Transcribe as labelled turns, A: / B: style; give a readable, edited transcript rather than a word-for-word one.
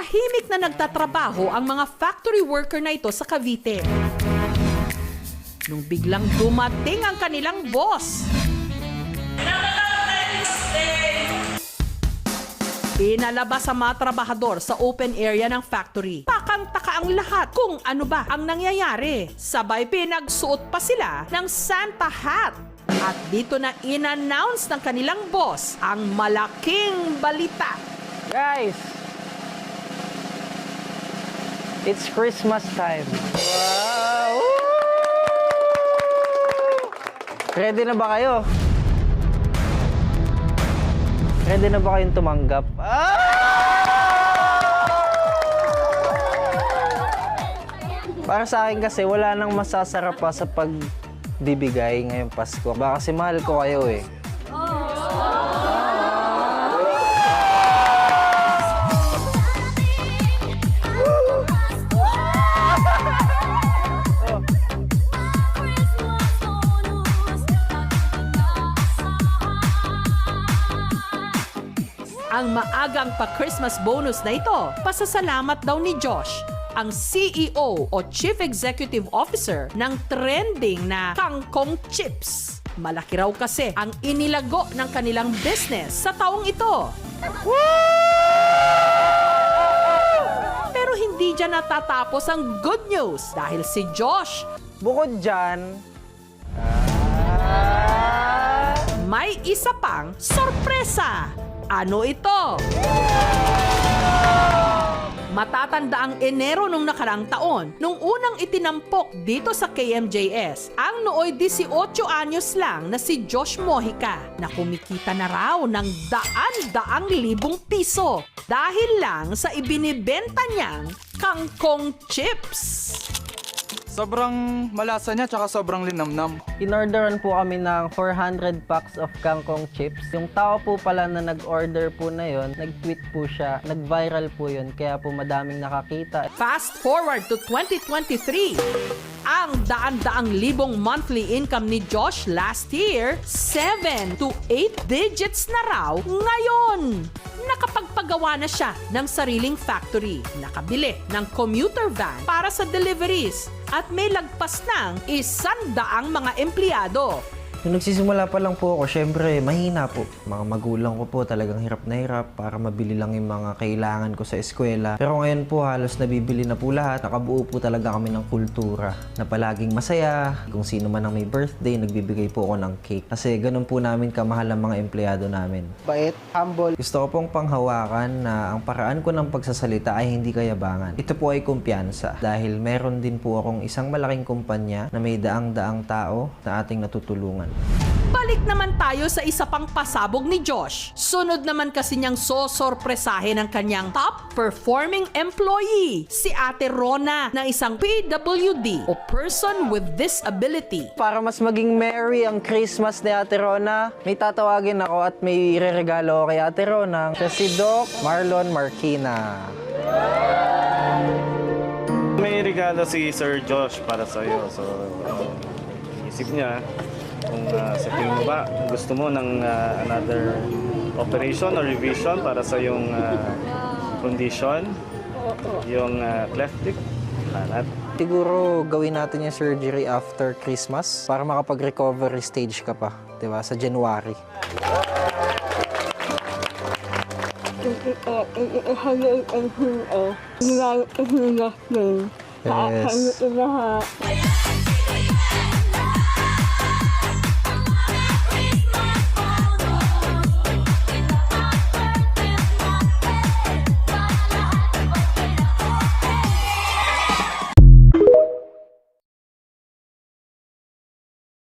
A: Tahimik na nagtatrabaho ang mga factory worker na ito sa Cavite. Nung biglang dumating ang kanilang boss. Inalabas sa mga trabahador sa open area ng factory. Takang-taka ang lahat kung ano ba ang nangyayari. Sabay pinagsuot pa sila ng Santa hat. At dito na in-announce ng kanilang boss ang malaking balita.
B: Guys, it's Christmas time. Wow! Ready na ba kayo? Ready na ba kayong tumanggap? Para sa akin kasi, wala nang masasarap pa sa pagbibigay ngayong Pasko. Baka kasi mahal ko kayo eh.
A: Ang maagang pa-Christmas bonus na ito, pasasalamat daw ni Josh, ang CEO o Chief Executive Officer ng trending na kangkong chips. Malaki raw kasi ang inilago ng kanilang business sa taong ito. Pero hindi dyan natatapos ang good news dahil si Josh
B: Bukod dyan,
A: may isa pang sorpresa. Ano ito? Matatanda ang Enero nung nakarang taon, nung unang itinampok dito sa KMJS, ang nooy 18 anyos lang na si Josh Mojica na kumikita na raw ng daan-daang libong piso dahil lang sa ibinibenta niyang kangkong chips.
C: Sobrang malasa niya tsaka sobrang linamnam.
B: in-orderan po kami ng 400 packs of kangkong chips. Yung tao po pala na nag-order po na yon, nag-tweet po siya, nag-viral po yun, kaya po madaming nakakita.
A: Fast forward to 2023. Ang daan-daang libong monthly income ni Josh last year, 7 to 8 digits na raw ngayon. Nakapagpagawa na siya ng sariling factory, nakabili ng commuter van para sa deliveries, at may lagpas ng 100 mga empleyado.
B: Nung nagsisimula pa lang po ako, syempre mahina po. Mga magulang ko po talagang hirap na hirap para mabili lang yung mga kailangan ko sa eskwela. Pero ngayon po halos nabibili na po lahat. Nakabuo po talaga kami ng kultura na palaging masaya. Kung sino man ang may birthday, nagbibigay po ako ng cake. Kasi ganun po namin kamahal ang mga empleyado namin.
D: Bait, humble.
B: Gusto ko pong panghawakan na ang paraan ko ng pagsasalita ay hindi kayabangan. Ito po ay kumpiyansa dahil meron din po akong isang malaking kumpanya na may daang-daang tao na ating natutulungan.
A: Balik naman tayo sa isa pang pasabog ni Josh. Sunod naman kasi niyang sosorpresahin ang kanyang top performing employee, si Ate Rona, na isang PWD o person with disability.
B: Para mas maging merry ang Christmas ni Ate Rona, may tatawagin ako at may ireregalo ako kay Ate Rona. Siya si Doc Marlon Marquina.
E: May regalo si Sir Josh para sa iyo. So, isip niya kung sa tingin mo ba gusto mo ng another operation or revision para sa yung condition, yung cleft lip, kanat.
B: Siguro gawin natin yung surgery after Christmas para makapag-recovery stage ka pa, 'di ba? Sa January. Yes.